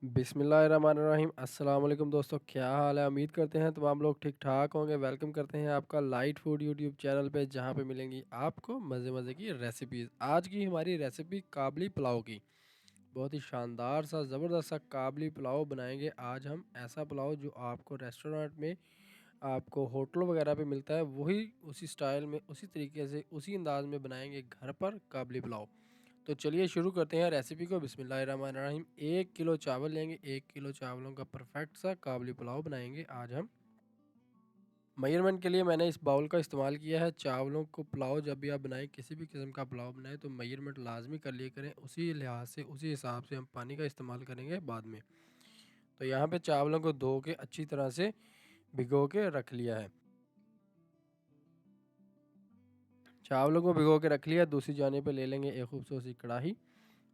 बिस्मिल्लाहिर्रहमानिर्रहीम। अस्सलाम वालेकुम दोस्तों, क्या हाल है? उम्मीद करते हैं तमाम लोग ठीक ठाक होंगे। वेलकम करते हैं आपका लाइट फूड यूट्यूब चैनल पे, जहाँ पे मिलेंगी आपको मज़े मज़े की रेसिपीज़। आज की हमारी रेसिपी काबली पुलाव की, बहुत ही शानदार सा ज़बरदस्त सा काबली पुलाव बनाएंगे आज हम। ऐसा पुलाव जो आपको रेस्टोरेंट में, आपको होटलों वगैरह पे मिलता है, वही उसी स्टाइल में, उसी तरीके से, उसी अंदाज में बनाएंगे घर पर काबली पुलाव। तो चलिए शुरू करते हैं रेसिपी को। बिस्मिल्लाहिर्रहमानिर्रहीम। 1 किलो चावल लेंगे। 1 किलो चावलों का परफेक्ट सा काबली पुलाव बनाएंगे आज हम। मेजरमेंट के लिए मैंने इस बाउल का इस्तेमाल किया है। चावलों को पुलाव जब भी आप बनाएं, किसी भी किस्म का पुलाव बनाएं, तो मेजरमेंट लाजमी कर लिए करें। उसी लिहाज से, उसी हिसाब से हम पानी का इस्तेमाल करेंगे बाद में। तो यहाँ पे चावलों को धो के अच्छी तरह से भिगो के रख लिया है। चावलों को भिगो के रख लिया। दूसरी जाने पे ले लेंगे एक खूबसूरत सी कढ़ाई,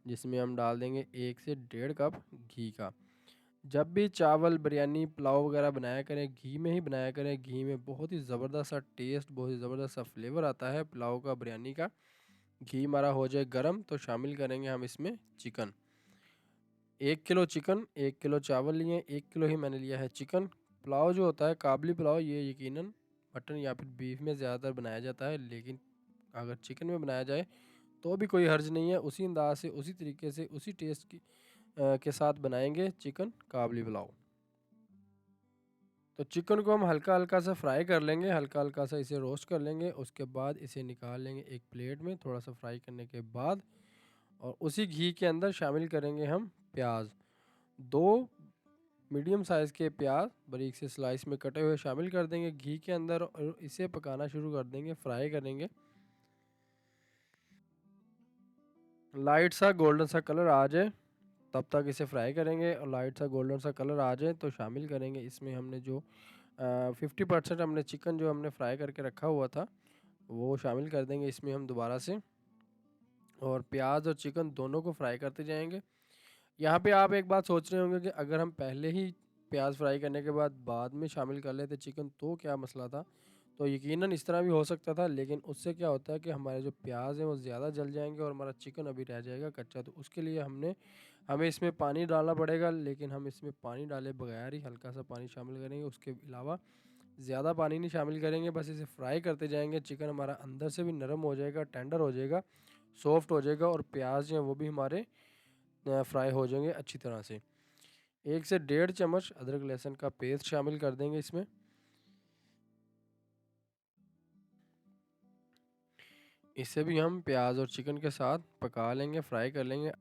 जिसमें हम डाल देंगे 1 से 1.5 कप घी का। जब भी चावल बिरयानी पुलाव वगैरह बनाया करें, घी में ही बनाया करें। घी में बहुत ही ज़बरदस्त सा टेस्ट, बहुत ही ज़बरदस्त सा फ्लेवर आता है पुलाव का, बिरयानी का। घी हमारा हो जाए गरम तो शामिल करेंगे हम इसमें चिकन। 1 किलो चिकन, 1 किलो चावल लिए, 1 किलो ही मैंने लिया है चिकन। पुलाव जो होता है काबली पुलाव, ये यकीनन मटन या फिर बीफ में ज़्यादातर बनाया जाता है, लेकिन अगर चिकन में बनाया जाए तो भी कोई हर्ज नहीं है। उसी अंदाज से, उसी तरीके से, उसी टेस्ट की के साथ बनाएंगे चिकन काबली पुलाव। तो चिकन को हम हल्का हल्का सा फ्राई कर लेंगे, हल्का हल्का सा इसे रोस्ट कर लेंगे। उसके बाद इसे निकाल लेंगे एक प्लेट में, थोड़ा सा फ्राई करने के बाद। और उसी घी के अंदर शामिल करेंगे हम प्याज। 2 मीडियम साइज़ के प्याज बारीक से स्लाइस में कटे हुए शामिल कर देंगे घी के अंदर, और इसे पकाना शुरू कर देंगे, फ्राई करेंगे। लाइट सा गोल्डन सा कलर आ जाए तब तक इसे फ्राई करेंगे। और लाइट सा गोल्डन सा कलर आ जाए तो शामिल करेंगे इसमें हमने जो 50% हमने चिकन जो हमने फ्राई करके रखा हुआ था, वो शामिल कर देंगे इसमें हम दोबारा से। और प्याज और चिकन दोनों को फ्राई करते जाएंगे। यहाँ पे आप एक बात सोच रहे होंगे कि अगर हम पहले ही प्याज फ्राई करने के बाद में शामिल कर लेते चिकन तो क्या मसला था। तो यकीनन इस तरह भी हो सकता था, लेकिन उससे क्या होता है कि हमारे जो प्याज हैं वो ज़्यादा जल जाएंगे और हमारा चिकन अभी रह जाएगा कच्चा। तो उसके लिए हमें इसमें पानी डालना पड़ेगा, लेकिन हम इसमें पानी डाले बगैर ही हल्का सा पानी शामिल करेंगे। उसके अलावा ज़्यादा पानी नहीं शामिल करेंगे, बस इसे फ्राई करते जाएंगे। चिकन हमारा अंदर से भी नरम हो जाएगा, टेंडर हो जाएगा, सॉफ्ट हो जाएगा, और प्याज जो है वो भी हमारे फ्राई हो जाएंगे अच्छी तरह से। 1 से 1.5 चम्मच अदरक लहसुन का पेस्ट शामिल कर देंगे इसमें। इसे भी हम प्याज और चिकन के साथ पका लेंगे, फ्राई कर लेंगे।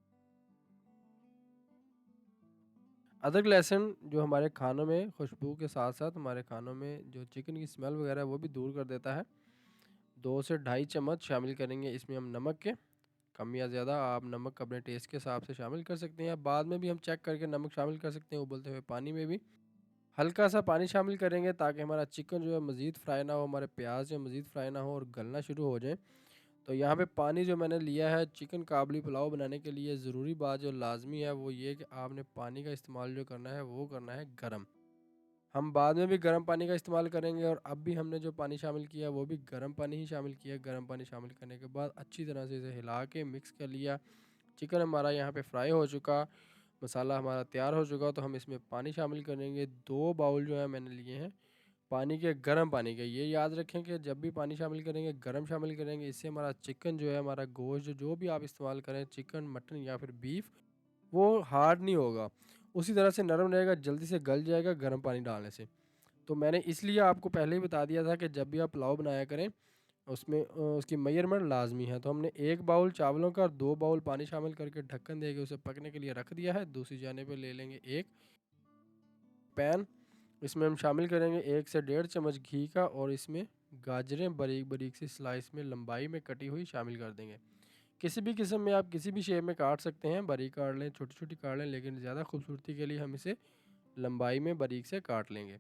अदरक लहसुन जो हमारे खानों में खुशबू के साथ साथ हमारे खानों में जो चिकन की स्मेल वगैरह है वो भी दूर कर देता है। 2 से 2.5 चम्मच शामिल करेंगे इसमें हम नमक के। कम या ज़्यादा आप नमक अपने टेस्ट के हिसाब से शामिल कर सकते हैं। बाद में भी हम चेक करके नमक शामिल कर सकते हैं उबलते हुए पानी में भी। हल्का सा पानी शामिल करेंगे ताकि हमारा चिकन जो है मज़ीद फ्राई ना हो, हमारे प्याज जो मज़ीद फ्राई ना हो और गलना शुरू हो जाए। तो यहाँ पे पानी जो मैंने लिया है चिकन काबली पुलाव बनाने के लिए, ज़रूरी बात जो लाजमी है वो ये कि आपने पानी का इस्तेमाल जो करना है वो करना है गर्म। हम बाद में भी गर्म पानी का इस्तेमाल करेंगे, और अब भी हमने जो पानी शामिल किया वो भी गर्म पानी ही शामिल किया। गर्म पानी शामिल करने के बाद अच्छी तरह से इसे हिला के मिक्स कर लिया। चिकन हमारा यहाँ पे फ्राई हो चुका, मसाला हमारा तैयार हो चुका। तो हम इसमें पानी शामिल करेंगे। 2 बाउल जो है मैंने लिए हैं पानी के, गर्म पानी के। ये याद रखें कि जब भी पानी शामिल करेंगे गर्म शामिल करेंगे। इससे हमारा चिकन जो है, हमारा गोश्त जो भी आप इस्तेमाल करें, चिकन, मटन या फिर बीफ, वो हार्ड नहीं होगा, उसी तरह से नरम रहेगा, जल्दी से गल जाएगा गर्म पानी डालने से। तो मैंने इसलिए आपको पहले ही बता दिया था कि जब भी आप पुलाव बनाया करें उसमें उसकी मेजरमेंट लाजमी है। तो हमने 1 बाउल चावलों का 2 बाउल पानी शामिल करके ढक्कन दे के उसे पकने के लिए रख दिया है। दूसरी जाने पे ले लेंगे एक पैन। इसमें हम शामिल करेंगे 1 से 1.5 चम्मच घी का, और इसमें गाजरें बारीक बारीक सी स्लाइस में लंबाई में कटी हुई शामिल कर देंगे। किसी भी किस्म में आप किसी भी शेप में काट सकते हैं, बारीक काट लें, छोटी छोटी काट लें, लेकिन ज़्यादा खूबसूरती के लिए हम इसे लंबाई में बारीक से काट लेंगे।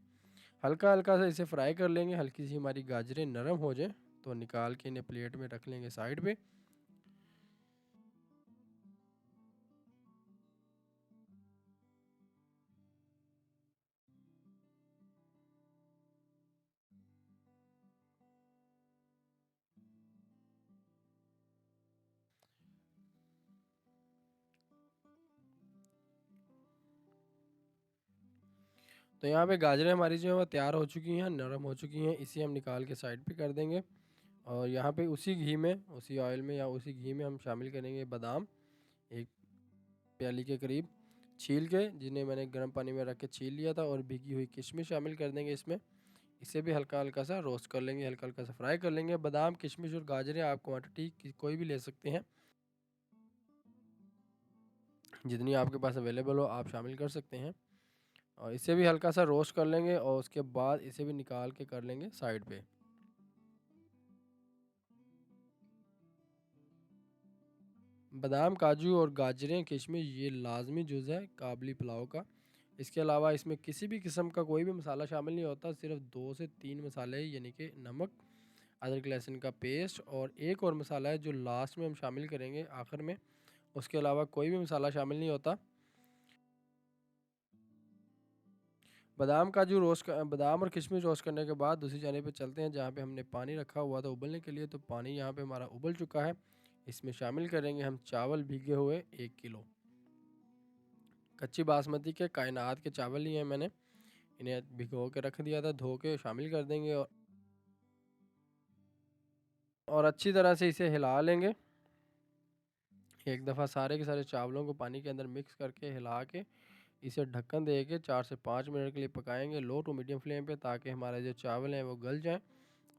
हल्का हल्का सा इसे फ्राई कर लेंगे। हल्की सी हमारी गाजरें नरम हो जाए तो निकाल के इन्हें प्लेट में रख लेंगे साइड पे। तो यहाँ पे गाजरें हमारी जो है वो तैयार हो चुकी हैं, नरम हो चुकी हैं। इसे हम निकाल के साइड पे कर देंगे और यहाँ पे उसी घी में, उसी ऑयल में या उसी घी में हम शामिल करेंगे बादाम, एक प्याली के करीब छील के, जिन्हें मैंने गर्म पानी में रख के छील लिया था, और भीगी हुई किशमिश शामिल कर देंगे इसमें। इसे भी हल्का हल्का सा रोस्ट कर लेंगे, हल्का हल्का सा फ्राई कर लेंगे। बादाम, किशमिश और गाजरें आप क्वांटिटी कोई भी ले सकते हैं, जितनी आपके पास अवेलेबल हो आप शामिल कर सकते हैं। और इसे भी हल्का सा रोस्ट कर लेंगे और उसके बाद इसे भी निकाल के कर लेंगे साइड पे। बादाम, काजू और गाजरें, किशमिश ये लाजमी जुज़ है काबली पुलाव का। इसके अलावा इसमें किसी भी किस्म का कोई भी मसाला शामिल नहीं होता, सिर्फ 2 से 3 मसाले, यानी कि नमक, अदरक लहसुन का पेस्ट और एक और मसाला है जो लास्ट में हम शामिल करेंगे आखिर में। उसके अलावा कोई भी मसाला शामिल नहीं होता। बादाम और किशमिश रोस्ट करने के बाद दूसरी जाने पे चलते हैं, जहाँ पे हमने पानी रखा हुआ था उबलने के लिए। तो पानी यहाँ पे हमारा उबल चुका है। इसमें शामिल करेंगे हम चावल भीगे हुए 1 किलो। कच्ची बासमती के कायनात के चावल लिए हैं मैंने, इन्हें भिगो के रख दिया था, धो के शामिल कर देंगे और अच्छी तरह से इसे हिला लेंगे। एक दफ़ा सारे के सारे चावलों को पानी के अंदर मिक्स करके हिला के इसे ढक्कन दे के 4 से 5 मिनट के लिए पकाएंगे लो टू मीडियम फ्लेम पे, ताकि हमारे जो चावल हैं वो गल जाएं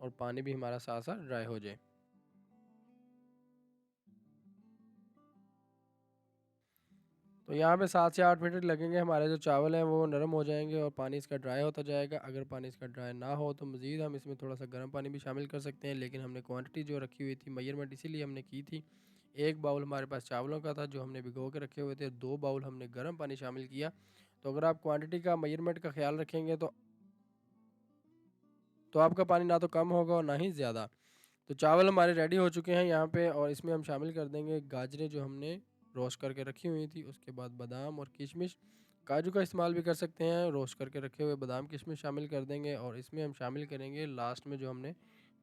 और पानी भी हमारा साथ साथ ड्राई हो जाए। तो यहाँ पे 7 से 8 मिनट लगेंगे, हमारे जो चावल हैं वो नरम हो जाएंगे और पानी इसका ड्राई होता जाएगा। अगर पानी इसका ड्राई ना हो तो मज़ीद हम इसमें थोड़ा सा गर्म पानी भी शामिल कर सकते हैं, लेकिन हमने क्वांटिटी जो रखी हुई थी मेजरमेंट इसीलिए हमने की थी। 1 बाउल हमारे पास चावलों का था जो हमने भिगो के रखे हुए थे, 2 बाउल हमने गर्म पानी शामिल किया। तो अगर आप क्वांटिटी का मेजरमेंट का ख्याल रखेंगे तो आपका पानी ना तो कम होगा और ना ही ज़्यादा। तो चावल हमारे रेडी हो चुके हैं यहाँ पे, और इसमें हम शामिल कर देंगे गाजरें जो हमने रोस्ट करके रखी हुई थी। उसके बाद बादाम और किशमिश, काजू का इस्तेमाल भी कर सकते हैं। रोस्ट करके रखे हुए बादाम किशमिश शामिल कर देंगे और इसमें हम शामिल करेंगे लास्ट में जो हमने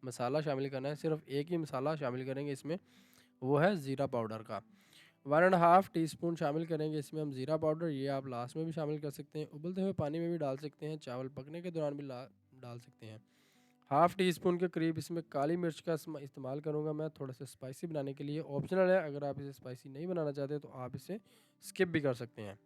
मसाला शामिल करना है, सिर्फ एक ही मसाला शामिल करेंगे इसमें, वो है ज़ीरा पाउडर का 1.5 टीस्पून शामिल करेंगे इसमें हम ज़ीरा पाउडर। ये आप लास्ट में भी शामिल कर सकते हैं, उबलते हुए पानी में भी डाल सकते हैं, चावल पकने के दौरान भी डाल सकते हैं। हाफ़ टी स्पून के करीब इसमें काली मिर्च का इस्तेमाल करूँगा मैं, थोड़ा सा स्पाइसी बनाने के लिए। ऑप्शनल है, अगर आप इसे स्पाइसी नहीं बनाना चाहते तो आप इसे स्किप भी कर सकते हैं।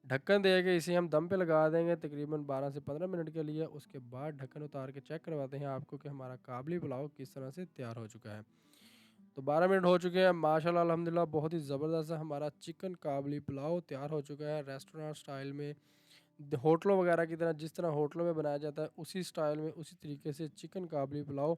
ढक्कन दे के इसे हम दम पे लगा देंगे तकरीबन 12 से 15 मिनट के लिए। उसके बाद ढक्कन उतार के चेक करवाते हैं आपको कि हमारा काबली पुलाव किस तरह से तैयार हो चुका है। तो 12 मिनट हो चुके हैं माशाल्लाह अल्हम्दुलिल्लाह, बहुत ही ज़बरदस्त सा हमारा चिकन काबली पुलाव तैयार हो चुका है, रेस्टोरेंट स्टाइल में, होटलों वगैरह की तरह, जिस तरह होटलों में बनाया जाता है उसी स्टाइल में, उसी तरीके से चिकन काबली पुलाव।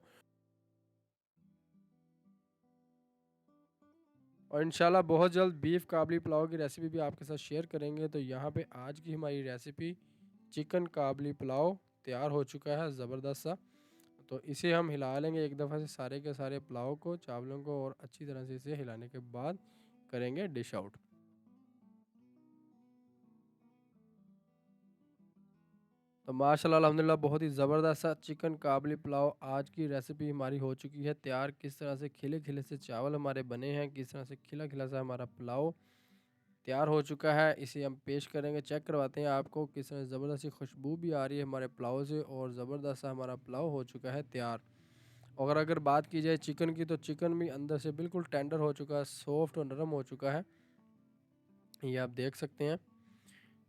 और इंशाल्लाह बहुत जल्द बीफ काबली पुलाव की रेसिपी भी आपके साथ शेयर करेंगे। तो यहाँ पे आज की हमारी रेसिपी चिकन काबली पुलाव तैयार हो चुका है ज़बरदस्त सा। तो इसे हम हिला लेंगे एक दफ़ा से सारे के सारे पुलाव को, चावलों को, और अच्छी तरह से इसे हिलाने के बाद करेंगे डिश आउट। तो माशाल्लाह अल्हम्दुलिल्लाह, बहुत ही ज़बरदस्त सा चिकन काबली पुलाव आज की रेसिपी हमारी हो चुकी है तैयार। किस तरह से खिले खिले से चावल हमारे बने हैं, किस तरह से खिला खिला सा हमारा पुलाव तैयार हो चुका है। इसे हम पेश करेंगे, चेक करवाते हैं आपको किस तरह ज़बरदस्त सी खुशबू भी आ रही है हमारे पुलाव से, और ज़बरदस्त सा हमारा पुलाव हो चुका है तैयार। और अगर बात की जाए चिकन की, तो चिकन भी अंदर से बिल्कुल टेंडर हो चुका है, सॉफ्ट और नरम हो चुका है, ये आप देख सकते हैं।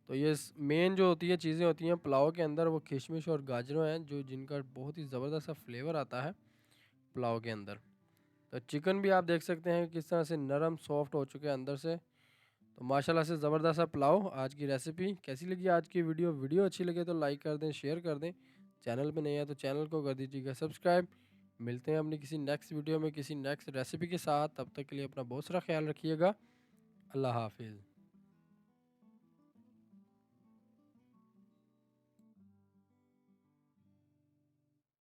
तो ये मेन जो होती है चीज़ें होती हैं पुलाव के अंदर, वो किशमिश और गाजरों हैं, जो जिनका बहुत ही ज़बरदस्त सा फ्लेवर आता है पुलाव के अंदर। तो चिकन भी आप देख सकते हैं किस तरह से नरम सॉफ्ट हो चुके हैं अंदर से। तो माशाल्लाह से ज़बरदस्त सा पुलाव आज की रेसिपी। कैसी लगी आज की वीडियो? वीडियो अच्छी लगे तो लाइक कर दें, शेयर कर दें। चैनल पे नए हैं तो चैनल को कर दीजिएगा सब्सक्राइब। मिलते हैं अपनी किसी नेक्स्ट वीडियो में किसी नेक्स्ट रेसिपी के साथ, तब तक के लिए अपना बहुत सारा ख्याल रखिएगा। अल्लाह हाफिज़।